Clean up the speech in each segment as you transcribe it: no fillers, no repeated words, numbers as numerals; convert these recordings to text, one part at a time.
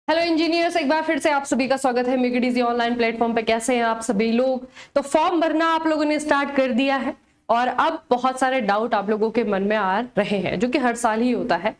Hello engineers, एक बार फिर से आप सभी का स्वागत है make it easy online platform पे। कैसे हैं आप सभी लोग? तो फॉर्म भरना आप लोगों ने स्टार्ट कर दिया है और अब बहुत सारे डाउट आप लोगों के मन में आ रहे हैं, जो कि हर साल ही होता है।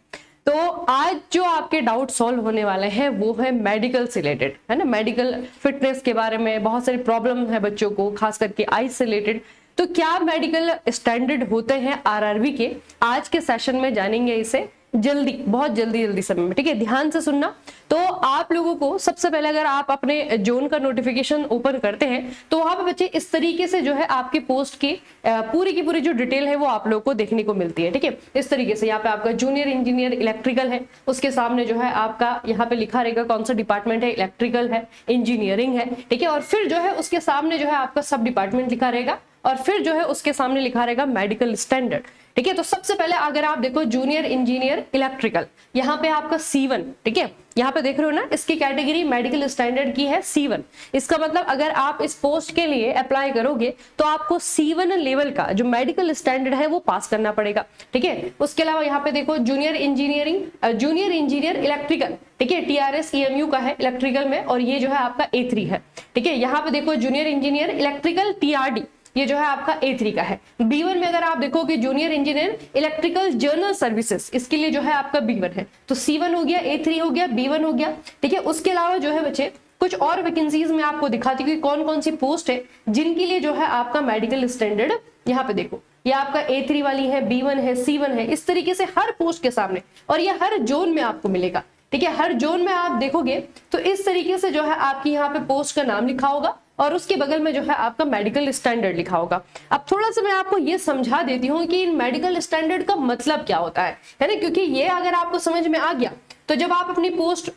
तो आज जो आपके डाउट सॉल्व होने वाले हैं वो है मेडिकल से रिलेटेड, है ना। मेडिकल फिटनेस के बारे में बहुत सारी प्रॉब्लम है बच्चों को, खास करके आईज से रिलेटेड। तो क्या मेडिकल स्टैंडर्ड होते हैं आरआरबी के, आज के सेशन में जानेंगे इसे जल्दी, बहुत जल्दी समय में। ठीक है, ध्यान से सुनना। तो आप लोगों को सबसे पहले अगर आप अपने जोन का नोटिफिकेशन ओपन करते हैं तो वहां पे बच्चे इस तरीके से जो है आपके पोस्ट की पूरी की पूरी जो डिटेल है वो आप लोगों को देखने को मिलती है। ठीक है, इस तरीके से यहाँ पे आपका जूनियर इंजीनियर इलेक्ट्रिकल है, उसके सामने जो है आपका यहाँ पे लिखा रहेगा कौन सा डिपार्टमेंट है, इलेक्ट्रिकल है, इंजीनियरिंग है। ठीक है, और फिर जो है उसके सामने जो है आपका सब डिपार्टमेंट लिखा रहेगा और फिर जो है उसके सामने लिखा रहेगा मेडिकल स्टैंडर्ड। ठीक है, तो सबसे पहले अगर आप देखो जूनियर इंजीनियर इलेक्ट्रिकल, यहाँ पे आपका C1, ठीक है, यहाँ पे देख रहे हो ना, इसकी कैटेगरी मेडिकल स्टैंडर्ड की है C1। इसका मतलब अगर आप इस पोस्ट के लिए अप्लाई करोगे तो आपको C1 लेवल का जो मेडिकल स्टैंडर्ड है वो पास करना पड़ेगा। ठीक है, उसके अलावा यहाँ पे देखो जूनियर इंजीनियर इलेक्ट्रिकल, ठीक है, TRS EMU का है इलेक्ट्रिकल में, और ये जो है आपका A3 है। ठीक है, यहाँ पे देखो जूनियर इंजीनियर इलेक्ट्रिकल TRD, ये जो है आपका A3 का है। B1 में अगर आप देखो कि junior engineer electrical journal services, इसके लिए जो है आपका B1 है। तो C1 हो गया, A3 हो गया, B1 हो गया। ठीक है, उसके अलावा जो है बच्चे कुछ और वैकेंसीज में आपको दिखाती हूँ कौन कौन सी पोस्ट है जिनके लिए जो है आपका मेडिकल स्टैंडर्ड, यहाँ पे देखो ये आपका A3 वाली है, B1 है, C1 है, इस तरीके से हर पोस्ट के सामने, और ये हर जोन में आपको मिलेगा। ठीक है, हर जोन में आप देखोगे तो इस तरीके से जो है आपकी यहाँ पे पोस्ट का नाम लिखा होगा और उसके बगल में जो है आपका मेडिकल स्टैंडर्ड लिखा होगा। अब थोड़ा सा मैं आपको ये समझा देती हूँ कि इन मेडिकल स्टैंडर्ड का मतलब क्या होता है ना, क्योंकि ये अगर आपको समझ में आ गया तो जब आप अपनी पोस्ट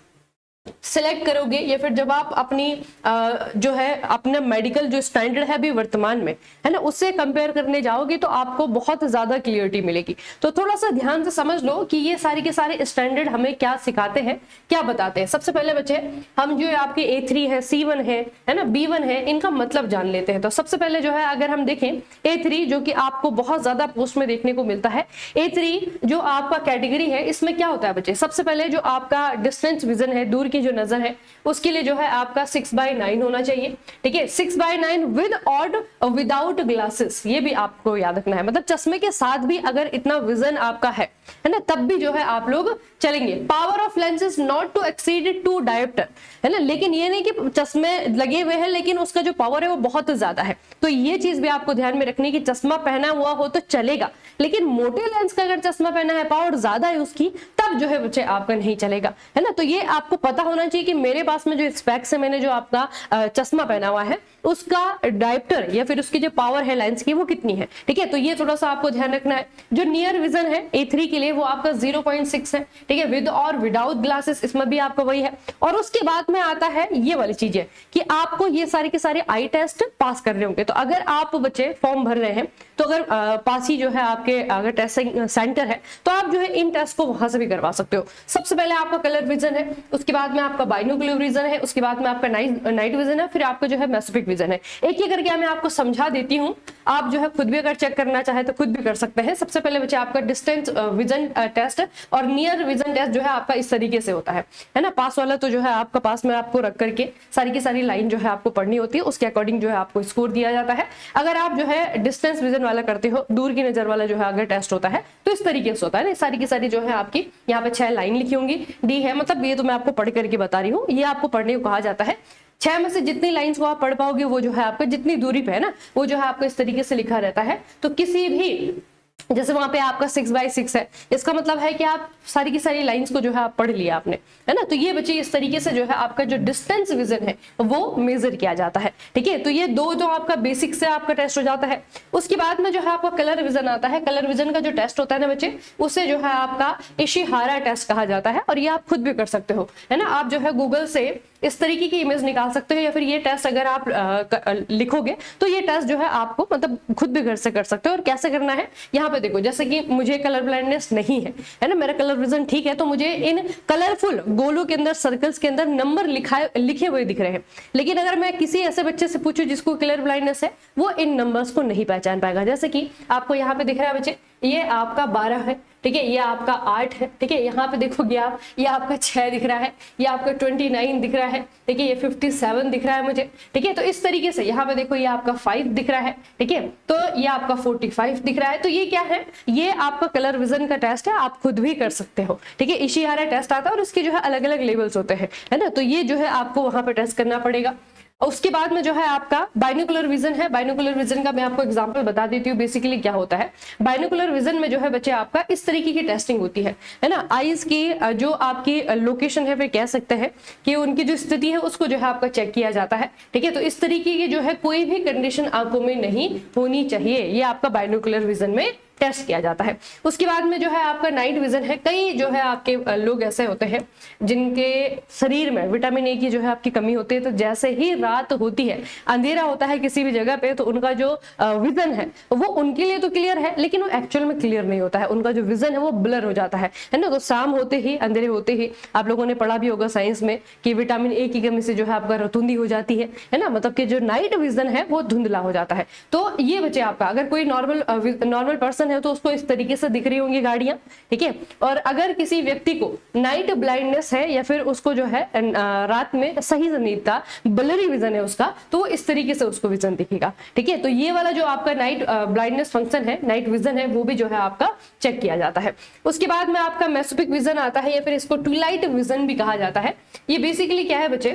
सिलेक्ट करोगे या फिर जब आप अपनी जो है अपना मेडिकल जो स्टैंडर्ड है अभी वर्तमान में, है ना, उससे कंपेयर करने जाओगे तो आपको बहुत ज्यादा क्लियरिटी मिलेगी। तो थोड़ा सा ध्यान से समझ लो कि ये सारी के सारे स्टैंडर्ड हमें क्या सिखाते हैं, क्या बताते हैं। सबसे पहले बच्चे हम जो आपके A3 है, C1 है ना, B1 है, इनका मतलब जान लेते हैं। तो सबसे पहले जो है अगर हम देखें A3, जो कि आपको बहुत ज्यादा पोस्ट में देखने को मिलता है, A3 जो आपका कैटेगरी है, इसमें क्या होता है बच्चे, सबसे पहले जो आपका डिस्टेंस विजन है, दूर की जो नजर है, उसके लिए जो है आपका 6/9 होना चाहिए। ठीक है, 6/9 विद और विदाउट ग्लासेस, ये भी आपको याद रखना है। मतलब चश्मे के साथ भी अगर इतना विजन आपका है ना, तब भी जो है आप लोग चलेंगे। Power of lenses not to exceed 2 dioptre, है ना, लेकिन ये नहीं कि चश्मे लगे हुए हैं लेकिन उसका जो पावर है वो बहुत ज्यादा है। तो ये चीज भी आपको ध्यान में रखनी कि चश्मा पहना हुआ हो तो चलेगा, लेकिन मोटे लेंस का अगर चश्मा पहना है, पावर ज्यादा है उसकी, तब जो है बच्चे आपका नहीं चलेगा, है ना। तो ये आपको पता होना चाहिए कि मेरे पास में जो स्पेक्स है, मैंने जो आपका चश्मा पहना हुआ है, उसका डायोप्टर या फिर उसकी जो पावर है लेंस की वो कितनी है। ठीक है, तो ये थोड़ा सा आपको ध्यान रखना है। जो नियर विजन है A3 के लिए वो आपका 0.6 है। ठीक है, विद और विदाउट ग्लासेस, इसमें भी आपका वही है। और उसके बाद में आता है ये वाली चीजें कि आपको ये सारे के सारे आई टेस्ट पास कर रहे होंगे। तो अगर आप बच्चे फॉर्म भर रहे हैं तो अगर पास ही जो है आपके अगर टेस्टिंग सेंटर है तो आप जो है इन टेस्ट को वहां से भी करवा सकते हो। सबसे पहले आपका कलर विजन है, उसके बाद में आपका बाइनोकुलर विजन है, उसके बाद में आपका नाइट विजन है, फिर आपका जो है मेसोपिक विजन है। एक ही करके मैं आपको समझा देती हूँ, आप जो है खुद भी अगर चेक करना चाहे तो खुद भी कर सकते हैं। सबसे पहले बच्चे आपका डिस्टेंस विजन टेस्ट और नियर विजन टेस्ट जो है आपका इस तरीके से होता है ना। पास वाला तो जो है आपका पास में आपको रख करके सारी की सारी लाइन जो है आपको पढ़नी होती है, उसके अकॉर्डिंग जो है आपको स्कोर दिया जाता है। अगर आप जो है डिस्टेंस विजन वाला करते हो, दूर की नजर वाला जो है अगर टेस्ट होता है तो इस तरीके से होता है ना। सारी की सारी जो है आपकी यहाँ पे 6 लाइन लिखी होंगी, डी है, मतलब ये तो मैं आपको पढ़ करके बता रही हूँ, ये आपको पढ़ने को कहा जाता है। 6 में से जितनी लाइंस को आप पढ़ पाओगे वो जो है आपका जितनी दूरी पे है ना, वो जो है आपको इस तरीके से लिखा रहता है। तो किसी भी, जैसे वहां पे आपका 6/6 है, इसका मतलब है कि आप सारी की सारी लाइंस को जो है आप पढ़ लिया आपने, है ना। तो ये बच्चे इस तरीके से जो है आपका जो डिस्टेंस विजन है वो मेजर किया जाता है। ठीक है, तो ये दो जो आपका बेसिक से आपका टेस्ट हो जाता है। उसके बाद में जो है आपका कलर विजन आता है। कलर विजन का जो टेस्ट होता है ना बच्चे, उसे जो है आपका इशिहारा टेस्ट कहा जाता है, और ये आप खुद भी कर सकते हो, है ना। आप जो है गूगल से इस तरीके की इमेज निकाल सकते हो, या फिर ये टेस्ट अगर आप लिखोगे तो ये टेस्ट जो है आपको मतलब खुद भी घर से कर सकते हो। और कैसे करना है, यहाँ पे देखो, जैसे कि मुझे कलर ब्लाइंडनेस नहीं है ना, मेरा कलर विजन ठीक है, तो मुझे इन कलरफुल गोलों के अंदर, सर्कल्स के अंदर नंबर लिखे हुए दिख रहे हैं। लेकिन अगर मैं किसी ऐसे बच्चे से पूछूं जिसको कलर ब्लाइंडनेस है, वो इन नंबर्स को नहीं पहचान पाएगा। जैसे कि आपको यहाँ पे दिख रहा है बच्चे ये आपका 12 है, ठीक है, ये आपका 8 है, ठीक है, यहाँ पे देखोगे आप ये आपका 6 दिख रहा है, ये आपका 29 दिख रहा है, ठीक है, ये 57 दिख रहा है मुझे, ठीक है। तो इस तरीके से यहाँ पे देखो ये आपका 5 दिख रहा है, ठीक है, तो ये आपका 45 दिख रहा है। तो ये क्या है, ये आपका कलर विजन का टेस्ट है, आप खुद भी कर सकते हो, ठीक है। इशिहारा टेस्ट आता है और इसके जो है अलग अलग लेवल्स होते हैं, है ना। तो ये जो है आपको वहां पे टेस्ट करना पड़ेगा। और उसके बाद में जो है आपका बाइनोकुलर विजन है। बाइनोकुलर विजन का मैं आपको एग्जांपल बता देती हूँ बेसिकली क्या होता है। बाइनोकुलर विजन में जो है बच्चे आपका इस तरीके की टेस्टिंग होती है ना। आईज की जो आपकी लोकेशन है फिर कह सकते हैं कि उनकी जो स्थिति है उसको जो है आपका चेक किया जाता है, ठीक है। तो इस तरीके की जो है कोई भी कंडीशन आंखों में नहीं होनी चाहिए, ये आपका बाइनोकुलर विजन में टेस्ट किया जाता है। उसके बाद में जो है आपका नाइट विजन है। कई जो है आपके लोग ऐसे होते हैं जिनके शरीर में विटामिन ए की जो है आपकी कमी होती है, तो जैसे ही रात होती है, अंधेरा होता है किसी भी जगह पे, तो उनका जो विजन है वो उनके लिए तो क्लियर है लेकिन वो एक्चुअल में क्लियर नहीं होता है, उनका जो विजन है वो ब्लर हो जाता है ना। तो शाम होते ही, अंधेरे होते ही, आप लोगों ने पढ़ा भी होगा साइंस में कि विटामिन ए की कमी से जो है आपका रतुंधी हो जाती है ना, मतलब कि जो नाइट विजन है वो धुंधला हो जाता है। तो ये बच्चे आपका, अगर कोई नॉर्मल पर्सन है तो उसको इस तरीके से दिख रही होंगी गाड़ियां, ठीक है। और अगर किसी व्यक्ति को नाइट ब्लाइंडनेस है या फिर उसको जो है रात में सही से नींद का ब्लरी विजन है उसका, तो वो इस तरीके से उसको विजन दिखेगा, ठीक है। तो ये वाला जो आपका नाइट ब्लाइंडनेस फंक्शन है, नाइट विजन है, वो भी जो है आपका चेक किया जाता है। उसके बाद में आपका मेसोपिक विजन आता है या फिर इसको ट्विलाइट विजन भी कहा जाता है। ये बेसिकली क्या है बच्चे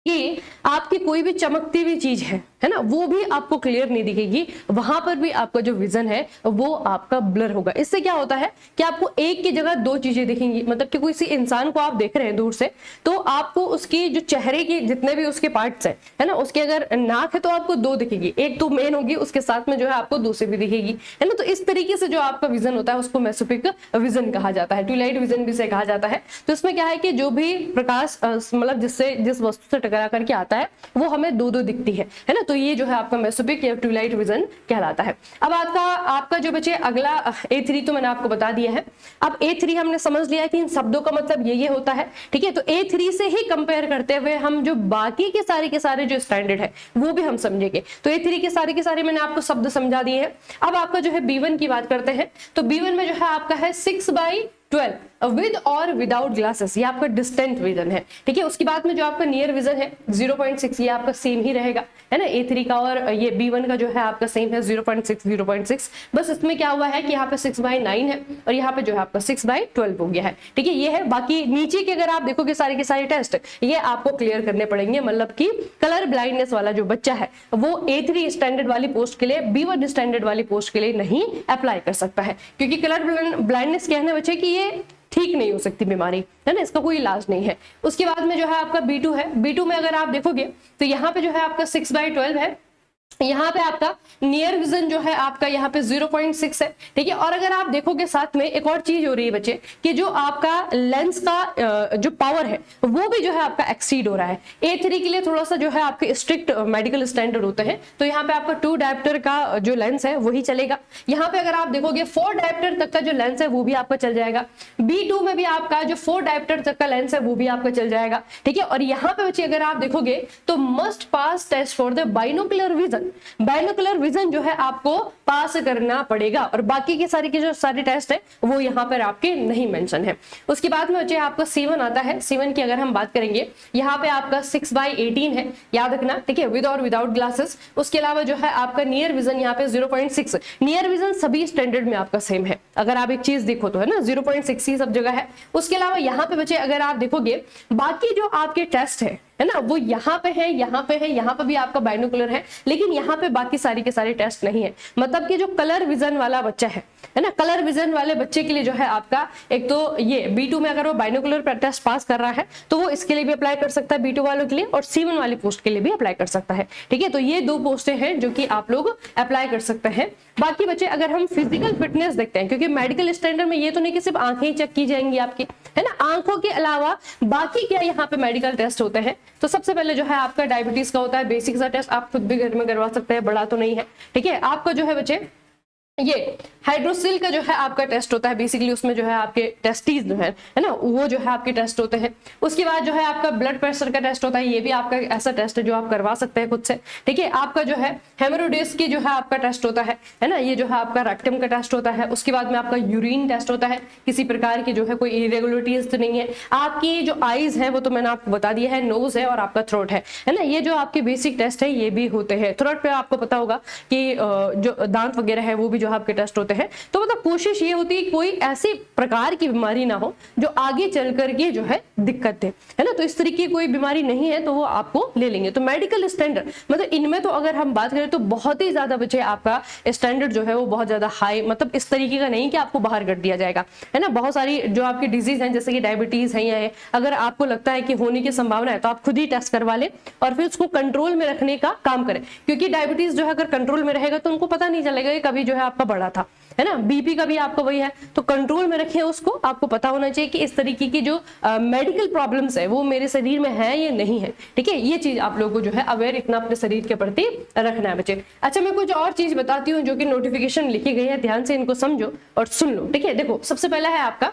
कि आपकी कोई भी चमकती हुई चीज है ना, वो भी आपको क्लियर नहीं दिखेगी, वहां पर भी आपका जो विजन है वो आपका ब्लर होगा। इससे क्या होता है कि आपको एक की जगह दो चीजें दिखेंगी, मतलब कि किसी इंसान को आप देख रहे हैं दूर से, तो आपको उसकी जो चेहरे की जितने भी उसके पार्ट्स हैं, है ना, उसके अगर नाक है तो आपको दो दिखेगी, एक तो मेन होगी, उसके साथ में जो है आपको दूसरी भी दिखेगी, है ना। तो इस तरीके से जो आपका विजन होता है उसको मेसोपिक विजन कहा जाता है, ट्विलाइट विजन भी से कहा जाता है। तो इसमें क्या है कि जो भी प्रकाश मतलब जिस वस्तु से टकरा करके आता है वो हमें दो दो दिखती है ना। तो ये जो है आपका मेसोपिक या ट्विलाइट विजन कहलाता है। अब आपका जो बचे अगला A3 तो मैंने आपको बता दिया है। अब A3 हमने समझ लिया कि इन शब्दों का मतलब ये होता है, ठीक है। तो A3 से ही कंपेयर करते हुए हम जो बाकी के सारे जो स्टैंडर्ड है वो भी हम समझेंगे। तो A3 के सारे मैंने आपको शब्द समझा दिए हैं। अब आपका जो है B1 की बात करते हैं। तो B1 में जो है आपका है 6/12 विद और विदाउट ग्लासेस, ये आपका डिस्टेंट विजन है, ठीक है। उसके बाद में जो आपका नियर विजन है 0.6, ये आपका सेम ही रहेगा, है ना। A3 का और ये B1 का जो है आपका सेम है 0.6। बस इसमें क्या हुआ है कि यहाँ पे 6/9 है और यहाँ पे जो है आपका 6/12 हो गया है, ठीक है। ये है। बाकी नीचे के अगर आप देखोगे सारे के सारे टेस्ट ये आपको क्लियर करने पड़ेंगे, मतलब कि कलर ब्लाइंडनेस वाला जो बच्चा है वो A3 स्टैंडर्ड वाली पोस्ट के लिए B1 स्टैंडर्ड वाली पोस्ट के लिए नहीं अप्लाई कर सकता है, क्योंकि कलर ब्लाइंडनेस कहने बच्चे कि ये ठीक नहीं हो सकती बीमारी, है ना, इसका कोई इलाज नहीं है। उसके बाद में जो है आपका B2 है। B2 में अगर आप देखोगे तो यहाँ पे जो है आपका 6/12 है, यहाँ पे आपका नियर विजन जो है आपका यहाँ पे 0.6 है, ठीक है। और अगर आप देखोगे साथ में एक और चीज हो रही है बच्चे कि जो आपका लेंस का जो पावर है वो भी जो है आपका एक्सीड हो रहा है। A3 के लिए थोड़ा सा जो है आपके स्ट्रिक्ट मेडिकल स्टैंडर्ड होते हैं, तो यहाँ पे आपका 2 डायप्टर का जो लेंस है वही चलेगा। यहाँ पे अगर आप देखोगे 4 डायप्टर तक का जो लेंस है वो भी आपका चल जाएगा। B2 में भी आपका जो 4 डायप्टर तक का लेंस है वो भी आपका चल जाएगा, ठीक है। और यहाँ पे बच्चे अगर आप देखोगे तो must pass test for the binocular vision, binocular vision जो है आपको पास करना पड़ेगा, और बाकी के जो सारे टेस्ट है वो यहाँ पर आपके नहीं मेंशन है। उसके बाद में बच्चे आपका C1 आता है। C1 की अगर हम बात करेंगे यहाँ पे आपका 6/18 है, याद रखना, ठीक है, विद और विदाउट ग्लासेस। उसके अलावा जो है आपका नियर विजन यहाँ पे 0.6। नियर विजन सभी स्टैंडर्ड में आपका सेम है, अगर आप एक चीज देखो तो, है ना, 0.6 ही सब जगह है। उसके अलावा यहाँ पे बच्चे अगर आप देखोगे बाकी जो आपके टेस्ट है ना, वो यहाँ पे है, यहाँ पे है, यहाँ पे भी आपका बाइनोकुलर है, लेकिन यहाँ पे बाकी सारी के सारे टेस्ट नहीं है। मतलब कि जो कलर विजन वाला बच्चा है ना, कलर विजन वाले बच्चे के लिए जो है आपका एक तो ये B2 में अगर वो बाइनोकुलर टेस्ट पास कर रहा है तो वो इसके लिए भी अप्लाई कर सकता है, B2 वालों के लिए, और C1 वाली पोस्ट के लिए भी अप्लाई कर सकता है, ठीक है। तो ये 2 पोस्टें हैं जो कि आप लोग अप्लाई कर सकते हैं। बाकी बच्चे अगर हम फिजिकल फिटनेस देखते हैं, क्योंकि मेडिकल स्टैंडर्ड में ये तो नहीं कि सिर्फ आंखें ही चेक की जाएंगी आपकी, है ना, आंखों के अलावा बाकी क्या यहाँ पे मेडिकल टेस्ट होते हैं। तो सबसे पहले जो है आपका डायबिटीज का होता है, बेसिक सा टेस्ट, आप खुद भी घर में करवा सकते हैं, बड़ा तो नहीं है, ठीक है। आपका जो है बच्चे ये हाइड्रोसिल का जो है आपका टेस्ट होता है, बेसिकली उसमें जो है आपके टेस्टीज जो है ना, वो जो है आपके टेस्ट होते हैं। उसके बाद जो है आपका ब्लड प्रेशर का टेस्ट होता है, ये भी आपका ऐसा टेस्ट है जो आप करवा सकते हैं खुद से, ठीक है। आपका जो है हेमोरोडिस की जो है आपका टेस्ट होता है ना, ये जो है आपका रेक्टम का टेस्ट होता है। उसके बाद में आपका यूरिन टेस्ट होता है, किसी प्रकार की जो है कोई इरेगुलरिटीज तो नहीं है। आपकी जो आईज है वो तो मैंने आपको बता दिया है, नोज है और आपका थ्रोट है ना, ये जो आपके बेसिक टेस्ट है ये भी होते हैं। थ्रोट पे आपको पता होगा कि जो दांत वगैरह है वो भी जो आपके टेस्ट होते हैं। तो मतलब कोशिश ये होती है कोई ऐसी प्रकार की बीमारी ना हो जो आगे चल करके जो है दिक्कत दे, है ना। तो इस तरीके की कोई बीमारी नहीं है तो वो आपको ले लेंगे। तो मेडिकल स्टैंडर्ड मतलब इनमें तो अगर हम बात करें तो बहुत ही ज्यादा बच्चे आपका स्टैंडर्ड जो है वो बहुत ज्यादा हाई, मतलब इस तरीके का नहीं कि आपको बाहर कर दिया जाएगा, है ना। बहुत सारी जो आपकी डिजीज है जैसे कि डायबिटीज है, या है अगर आपको लगता है कि होने की संभावना है तो आप खुद ही टेस्ट करवा ले और फिर उसको कंट्रोल में रखने का काम करें, क्योंकि डायबिटीज जो है अगर कंट्रोल में रहेगा तो उनको पता नहीं चलेगा कि कभी जो है आपका बढ़ा था, है ना। बीपी का भी आपका वही है, तो कंट्रोल में रखें उसको। आपको पता होना चाहिए कि इस तरीके की जो मेडिकल प्रॉब्लम्स है वो मेरे शरीर में है या नहीं है, ठीक है। ये चीज आप लोगों को जो है अवेयर इतना अपने शरीर के प्रति रखना है बच्चे। अच्छा, मैं कुछ और चीज बताती हूँ जो कि नोटिफिकेशन लिखी गई है, ध्यान से इनको समझो और सुन लो, ठीक है। देखो, सबसे पहला है आपका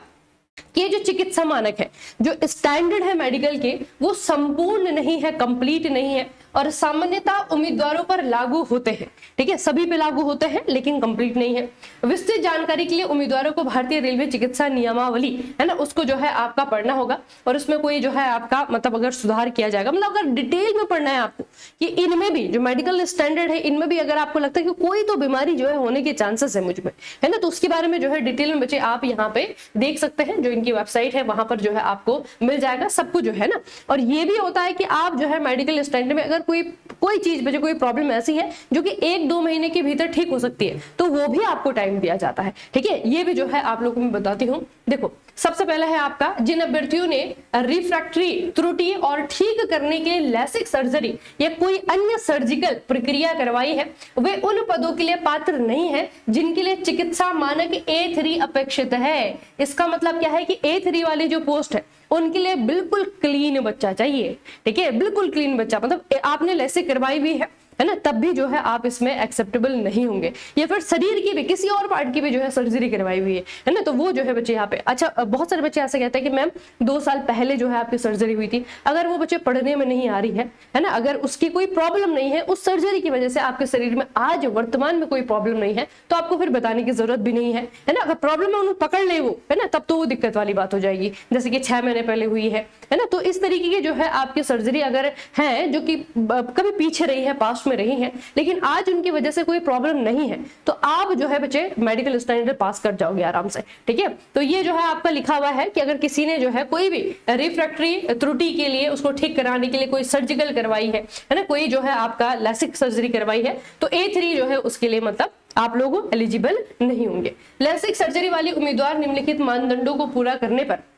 कि जो चिकित्सा मानक है, जो स्टैंडर्ड है मेडिकल के, वो संपूर्ण नहीं है, कंप्लीट नहीं है और सामान्यतः उम्मीदवारों पर लागू होते हैं, ठीक है। सभी पे लागू होते हैं लेकिन कंप्लीट नहीं है। विस्तृत जानकारी के लिए उम्मीदवारों को भारतीय रेलवे चिकित्सा नियमावली, है ना, उसको जो है आपका पढ़ना होगा और उसमें कोई जो है आपका मतलब अगर सुधार किया जाएगा, मतलब अगर डिटेल में पढ़ना है आपको कि इनमें भी जो मेडिकल स्टैंडर्ड है इनमें भी अगर आपको लगता है कि कोई तो बीमारी जो है होने के चांसेस है मुझ में, है ना, तो उसके बारे में जो है डिटेल में बच्चे आप यहाँ पे देख सकते हैं। जो इनकी वेबसाइट है वहां पर जो है आपको मिल जाएगा सब कुछ, जो है ना। और ये भी होता है कि आप जो है मेडिकल स्टैंडर्ड में अगर कोई चीज बचे, कोई प्रॉब्लम ऐसी है जो कि 1-2 महीने के भीतर ठीक हो सकती है तो वो भी आपको टाइम दिया जाता है, ठीक है। ये भी जो है आप लोगों को मैं बताती हूँ। देखो, सबसे पहला है आपका जिन अभ्यर्थियों ने रिफ्रैक्टरी त्रुटि और ठीक करने के लिए लैसिक सर्जरी या कोई अन्य सर्जिकल प्रक्रिया करवाई है वे उन पदों के लिए पात्र नहीं है जिनके लिए चिकित्सा मानक A3 अपेक्षित है। इसका मतलब क्या है कि A3 वाली जो पोस्ट है उनके लिए बिल्कुल क्लीन बच्चा चाहिए, ठीक है। बिल्कुल क्लीन बच्चा मतलब आपने लैसिक करवाई भी है ना, तब भी जो है आप इसमें एक्सेप्टेबल नहीं होंगे। या फिर शरीर की भी किसी और पार्ट की भी जो है सर्जरी करवाई हुई है ना, तो वो जो है बच्चे यहाँ पे। अच्छा, बहुत सारे बच्चे ऐसे कहते हैं कि मैम 2 साल पहले जो है आपकी सर्जरी हुई थी, अगर वो बच्चे पढ़ने में नहीं आ रही है ना, अगर उसकी कोई प्रॉब्लम नहीं है, उस सर्जरी की वजह से आपके शरीर में आज वर्तमान में कोई प्रॉब्लम नहीं है, तो आपको फिर बताने की जरूरत भी नहीं है ना। अगर प्रॉब्लम है उन्हें पकड़ ले वो, है ना, तब तो वो दिक्कत वाली बात हो जाएगी, जैसे कि 6 महीने पहले हुई है ना। तो इस तरीके की जो है आपकी सर्जरी अगर है जो कि कभी पीछे रही है, पास्ट में रही है, लेकिन आज उनकी वजह से कोई प्रॉब्लम नहीं है, तो आप जो है बच्चे मेडिकल स्टैंडर्ड पास कर जाओगे आराम से, ठीक है। तो ये जो है आपका लिखा हुआ है कि अगर किसी ने जो है कोई भी रिफ्रैक्टरी त्रुटि के लिए उसको ठीक कराने के लिए कोई सर्जिकल करवाई है ना, कोई जो है आपका लैसिक सर्जरी करवाई है, तो A3 जो है उसके लिए मतलब आप लोग एलिजिबल नहीं होंगे। लैसिक सर्जरी वाले उम्मीदवार निम्नलिखित मानदंडों को पूरा करने पर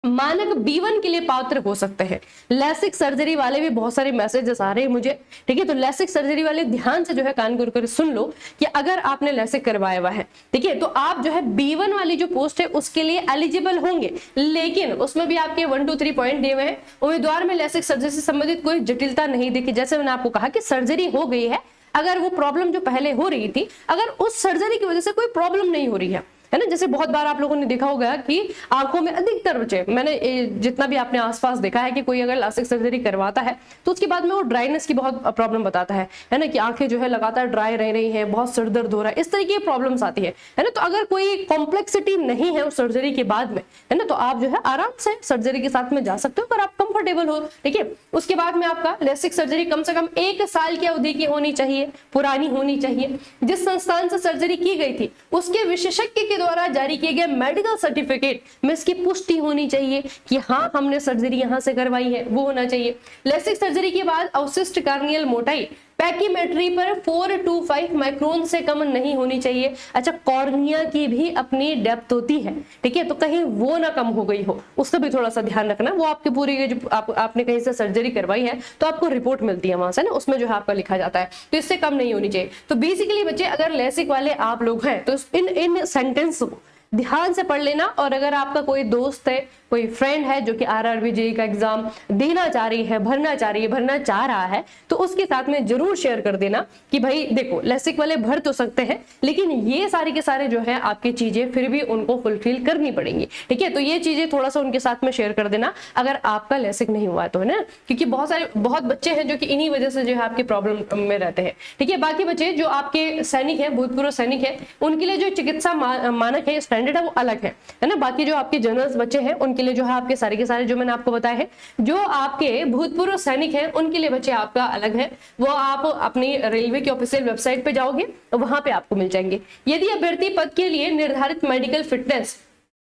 मानक B1 के लिए पात्र हो सकते हैं। लैसिक सर्जरी वाले भी बहुत सारे मैसेजेस आ रहे हैं मुझे, ठीक है। तो लैसिक सर्जरी वाले ध्यान से जो है कान खोल कर सुन लो कि अगर आपने लैसिक करवाया हुआ है, ठीक है, तो आप जो है B1 वाली जो पोस्ट है उसके लिए एलिजिबल होंगे, लेकिन उसमें भी आपके 1, 2, 3 पॉइंट दिए हुए हैं। उम्मीदवार में लैसिक सर्जरी से संबंधित कोई जटिलता नहीं दिखी, जैसे मैंने आपको कहा कि सर्जरी हो गई है, अगर वो प्रॉब्लम जो पहले हो रही थी, अगर उस सर्जरी की वजह से कोई प्रॉब्लम नहीं हो रही है ना। जैसे बहुत बार आप लोगों ने देखा होगा कि आंखों में अधिकतर बच्चे, मैंने जितना भी आपने आसपास देखा है कि कोई अगर लासिक सर्जरी करवाता है तो उसके बाद में वो ड्राइनेस की बहुत प्रॉब्लम बताता है ना, कि आंखें जो है लगातार ड्राई रह रही हैं, बहुत सिर दर्द हो रहा है, इस तरीके की प्रॉब्लम्स आती है ना। तो अगर कोई कॉम्प्लेक्सिटी नहीं है उस सर्जरी के बाद में, है ना, तो आप जो है आराम से सर्जरी के साथ में जा सकते हो अगर आप कंफर्टेबल हो, ठीक है। उसके बाद में आपका लैसिक सर्जरी कम से कम 1 साल की अवधि की होनी चाहिए, पुरानी होनी चाहिए। जिस संस्थान से सर्जरी की गई थी उसके विशेषज्ञ के द्वारा जारी किए गए मेडिकल सर्टिफिकेट में इसकी पुष्टि होनी चाहिए कि हाँ हमने सर्जरी यहां से करवाई है, वो होना चाहिए। लैसिक सर्जरी के बाद अवशिष्ट कार्नियल मोटाई पैकीमेट्री पर 4 to 5 माइक्रोन से कम नहीं होनी चाहिए। अच्छा, कॉर्निया की भी अपनी डेप्थ होती है, ठीक है, तो कहीं वो ना कम हो गई हो, उसका भी थोड़ा सा ध्यान रखना। वो आपके पूरी जो आपने कहीं से सर्जरी करवाई है तो आपको रिपोर्ट मिलती है वहां से ना, उसमें जो है आपका लिखा जाता है, तो इससे कम नहीं होनी चाहिए। तो बेसिकली बच्चे अगर लैसिक वाले आप लोग हैं तो इन सेंटेंस को ध्यान से पढ़ लेना, और अगर आपका कोई दोस्त है, कोई फ्रेंड है जो कि आरआरबी जेईई का एग्जाम देना चाह रही है, भरना चाह रही है, भरना चाह रहा है, तो उसके साथ में जरूर शेयर कर देना कि भाई देखो लेसिक वाले भर तो सकते हैं लेकिन ये सारे के सारे जो है आपकी चीजें फिर भी उनको फुलफिल करनी पड़ेंगी। ठीक है, तो ये चीजें थोड़ा सा उनके साथ में शेयर कर देना अगर आपका लेसिक नहीं हुआ तो, है ना, क्योंकि बहुत बच्चे हैं जो कि इन्हीं वजह से जो है आपके प्रॉब्लम में रहते हैं। ठीक है, बाकी बच्चे जो आपके सैनिक है, भूतपूर्व सैनिक है, उनके लिए जो चिकित्सा मानक है, स्टैंडर्ड है, वो अलग है ना। बाकी जो आपके जनरल बच्चे हैं उनके लिए जो है आपके सारे के सारे जो मैंने आपको बताया है, जो आपके भूतपूर्व सैनिक है उनके लिए बच्चे आपका अलग है, वो आप अपनी रेलवे की ऑफिशियल वेबसाइट पे जाओगे वहां पे आपको मिल जाएंगे। यदि अभ्यर्थी पद के लिए निर्धारित मेडिकल फिटनेस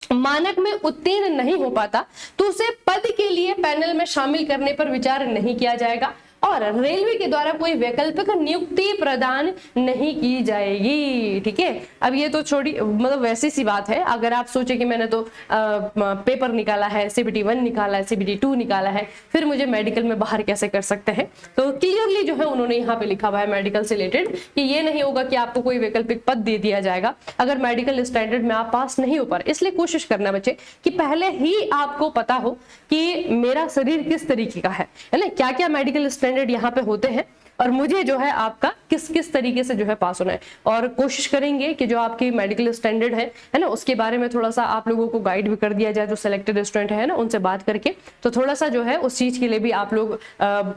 मानक में उत्तीर्ण नहीं हो पाता तो उसे पद के लिए पैनल में शामिल करने पर विचार नहीं किया जाएगा और रेलवे के द्वारा कोई वैकल्पिक नियुक्ति प्रदान नहीं की जाएगी। ठीक है, अब ये तो छोटी मतलब वैसी सी बात है, अगर आप सोचे कि मैंने तो पेपर निकाला है, CBT 1 निकाला है, CBT 2 निकाला है, फिर मुझे मेडिकल में बाहर कैसे कर सकते हैं, तो क्लियरली जो है उन्होंने यहाँ पे लिखा हुआ है मेडिकल से रिलेटेड कि ये नहीं होगा कि आपको कोई वैकल्पिक पद दे दिया जाएगा अगर मेडिकल स्टैंडर्ड में आप पास नहीं हो पा रहे। इसलिए कोशिश करना बच्चे कि पहले ही आपको पता हो कि मेरा शरीर किस तरीके का है ना, क्या क्या मेडिकल स्टैंडर्ड यहाँ पे होते हैं और मुझे जो है आपका किस किस तरीके से जो है पास होना है। और कोशिश करेंगे कि जो आपकी मेडिकल स्टैंडर्ड है ना, उसके बारे में थोड़ा सा आप लोगों को गाइड भी कर दिया जाए, जो सिलेक्टेड स्टूडेंट है ना उनसे बात करके, तो थोड़ा सा जो है उस चीज के लिए भी आप लोग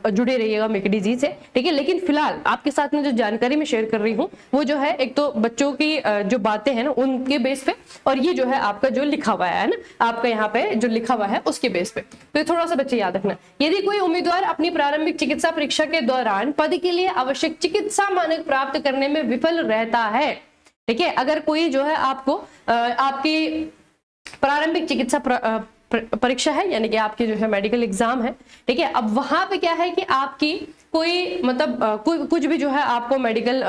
जुड़े रहिएगा मिकडी जी से। ठीक है, लेकिन फिलहाल आपके साथ में जो जानकारी मैं शेयर कर रही हूँ वो जो है एक तो बच्चों की जो बातें हैं ना उनके बेस पे, और ये जो है आपका जो लिखा हुआ है ना, आपका यहाँ पे जो लिखा हुआ है उसके बेस पे, तो थोड़ा सा बच्चे याद रखना। यदि कोई उम्मीदवार अपनी प्रारंभिक चिकित्सा परीक्षा के दौरान पद के लिए आवश्यक चिकित्सा मानक प्राप्त करने में विफल रहता है, ठीक है, अगर कोई जो है आपको आपकी प्रारंभिक चिकित्सा परीक्षा है यानी कि आपकी जो है मेडिकल एग्जाम है, ठीक है, अब वहां पे क्या है कि आपकी कोई मतलब कुछ भी जो है आपको मेडिकल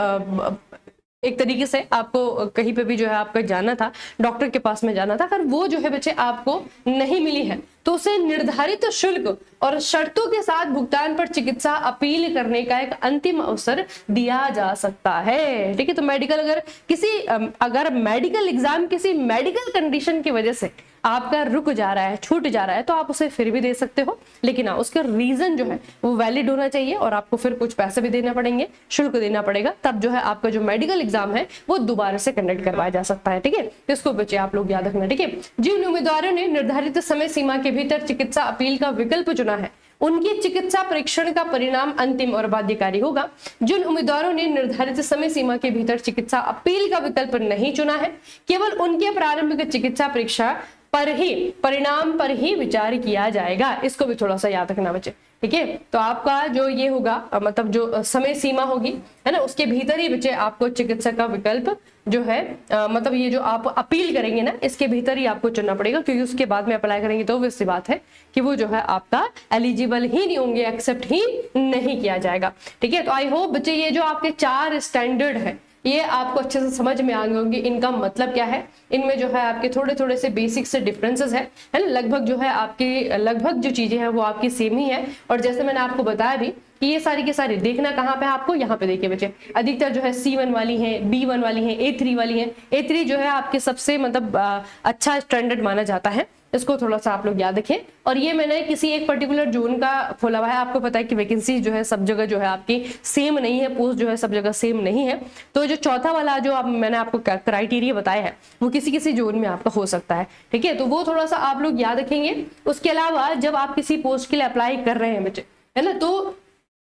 एक तरीके से आपको कहीं पे भी जो है आपका जाना था, डॉक्टर के पास में जाना था, अगर वो जो है बच्चे आपको नहीं मिली है तो उसे निर्धारित शुल्क और शर्तों के साथ भुगतान पर चिकित्सा अपील करने का एक अंतिम अवसर दिया जा सकता है। ठीक है, तो मेडिकल अगर मेडिकल एग्जाम किसी मेडिकल कंडीशन की वजह से आपका रुक जा रहा है, छूट जा रहा है, तो आप उसे फिर भी दे सकते हो, लेकिन हाँ उसका रीजन जो है वो वैलिड होना चाहिए और आपको फिर कुछ पैसे भी देना पड़ेंगे, शुल्क देना पड़ेगा, तब जो है आपका जो मेडिकल एग्जाम है वो दोबारा से कंडक्ट करवाया जा सकता है। ठीक है, तो इसको बच्चे आप लोग याद रखना। ठीक है, जिन उम्मीदवारों ने निर्धारित समय सीमा के भीतर चिकित्सा अपील का विकल्प चुना है उनकी चिकित्सा परीक्षण का परिणाम अंतिम और बाध्यकारी होगा। जिन उम्मीदवारों ने निर्धारित समय सीमा के भीतर चिकित्सा अपील का विकल्प नहीं चुना है, केवल उनके प्रारंभिक चिकित्सा परीक्षा पर ही परिणाम पर ही विचार किया जाएगा। इसको भी थोड़ा सा याद रखना बच्चे। ठीक है, तो आपका जो ये होगा मतलब जो समय सीमा होगी है ना, उसके भीतर ही बच्चे आपको चिकित्सा का विकल्प जो है मतलब ये जो आप अपील करेंगे ना, इसके भीतर ही आपको चुनना पड़ेगा, क्योंकि उसके बाद में अप्लाई करेंगे तो वैसी बात है कि वो जो है आपका एलिजिबल ही नहीं होंगे, एक्सेप्ट ही नहीं किया जाएगा। ठीक है, तो आई होप बच्चे ये जो आपके 4 स्टैंडर्ड है ये आपको अच्छे से समझ में आ गए होंगे, इनका मतलब क्या है, इनमें जो है आपके थोड़े थोड़े से बेसिक से डिफरेंसेस है ना, लगभग जो है आपकी लगभग जो चीजें हैं वो आपकी सेम ही है। और जैसे मैंने आपको बताया भी कि ये सारी की सारी देखना कहाँ पे आपको, यहाँ पे देखिए बच्चे, अधिकतर जो है C1 वाली है, B1 वाली है, A3 वाली है। A3 जो है आपके सबसे मतलब अच्छा स्टैंडर्ड माना जाता है, इसको थोड़ा सा आप लोग याद रखें। और ये मैंने किसी एक पर्टिकुलर जोन का खोला हुआ है, आपको पता है कि वैकेंसी जो है सब जगह जो है आपकी सेम नहीं है, पोस्ट जो है सब जगह सेम नहीं है, तो जो चौथा वाला जो मैंने आपको क्राइटेरिया बताया है वो किसी किसी जोन में आपका हो सकता है। ठीक है, तो वो थोड़ा सा आप लोग याद रखेंगे। उसके अलावा जब आप किसी पोस्ट के लिए अप्लाई कर रहे हैं बच्चे, है ना, तो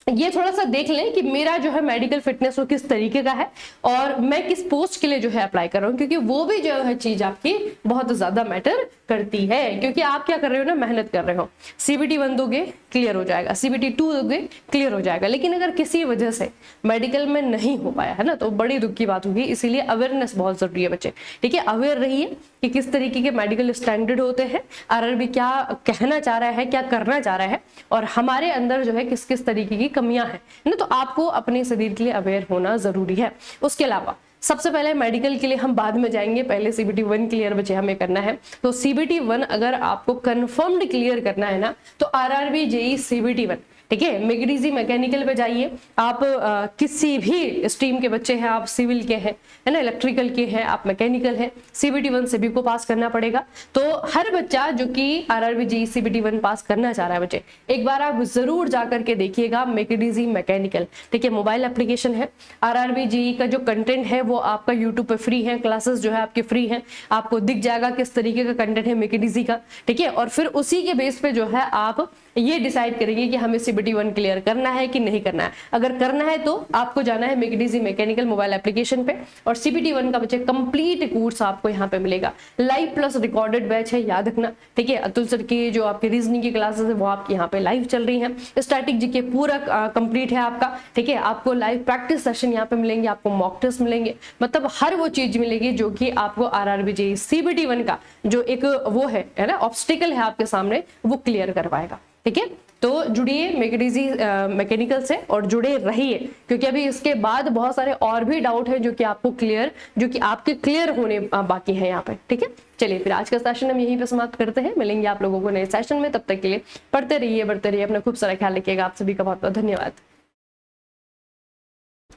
ये थोड़ा सा देख लें कि मेरा जो है मेडिकल फिटनेस वो किस तरीके का है और मैं किस पोस्ट के लिए जो है अप्लाई कर रहा हूँ, क्योंकि वो भी जो है चीज आपकी बहुत ज्यादा मैटर करती है। क्योंकि आप क्या कर रहे हो ना, मेहनत कर रहे हो, CBT 1 दोगे क्लियर हो जाएगा, CBT 2 दोगे क्लियर हो जाएगा, लेकिन अगर किसी वजह से मेडिकल में नहीं हो पाया है ना, तो बड़ी दुख की बात होगी। इसीलिए अवेयरनेस बहुत जरूरी है बच्चे। ठीक है, अवेयर रहिए कि किस तरीके के मेडिकल स्टैंडर्ड होते हैं, RRB क्या कहना चाह रहा है, क्या करना चाह रहा है, और हमारे अंदर जो है किस किस तरीके की कमियां हैं ना, तो आपको अपने शरीर के लिए अवेयर होना जरूरी है। उसके अलावा सबसे पहले मेडिकल के लिए हम बाद में जाएंगे, पहले CBT 1 क्लियर बच्चे हमें करना है। तो CBT 1 अगर आपको कंफर्म्ड क्लियर करना है ना, तो RRB JEE CBT 1 ठीक है। मेगडीजी मैकेनिकल पे जाइए आप, किसी भी स्ट्रीम के बच्चे हैं, आप सिविल के हैं, है ना, इलेक्ट्रिकल के हैं, आप मैकेनिकल हैं, CBT 1 सभी को पास करना पड़ेगा। तो हर बच्चा जो कि RRB JEE CBT 1 पास करना चाह रहा है बच्चे, एक बार आप जरूर जाकर के देखिएगा मेगडीजी मैकेनिकल, ठीक है। मोबाइल एप्लीकेशन है, RRB JEE का जो कंटेंट है वो आपका यूट्यूब पे फ्री है, क्लासेस जो है आपकी फ्री है, आपको दिख जाएगा किस तरीके का कंटेंट है मेगडीजी का, ठीक है। और फिर उसी के बेस पे जो है आप ये डिसाइड करेंगे कि हमें CBT 1 क्लियर करना है कि नहीं करना है। अगर करना है तो आपको जाना है मेगडीजी मैकेनिकल मोबाइल एप्लीकेशन पे, और CBT 1 का बच्चे कंप्लीट कोर्स आपको यहाँ पे मिलेगा, लाइव प्लस रिकॉर्डेड बैच है, याद रखना, ठीक है। अतुल सर की जो आपकी रीजनिंग की क्लासेस है वो आपकी यहाँ पे लाइव चल रही है, स्टैटिक जीके पूरा कंप्लीट है आपका, ठीक है। आपको लाइव प्रैक्टिस सेशन यहाँ पे मिलेंगे, आपको मॉक टेस्ट मिलेंगे, मतलब हर वो चीज मिलेगी जो कि आपको RRB JEE CBT 1 का जो एक वो है ना ऑब्स्टिकल है आपके सामने, वो क्लियर करवाएगा, ठीक है। तो जुड़िए मेगडीजी मैकेनिकल से और जुड़े रहिए, क्योंकि अभी इसके बाद बहुत सारे और भी डाउट है जो कि आपके क्लियर होने बाकी है यहाँ पे, ठीक है। चलिए फिर आज का सेशन हम यहीं पे समाप्त करते हैं, मिलेंगे आप लोगों को नए सेशन में, तब तक के लिए पढ़ते रहिए, बढ़ते रहिए, अपना खूब सारा ख्याल रखिएगा। आप सभी का बहुत बहुत धन्यवाद।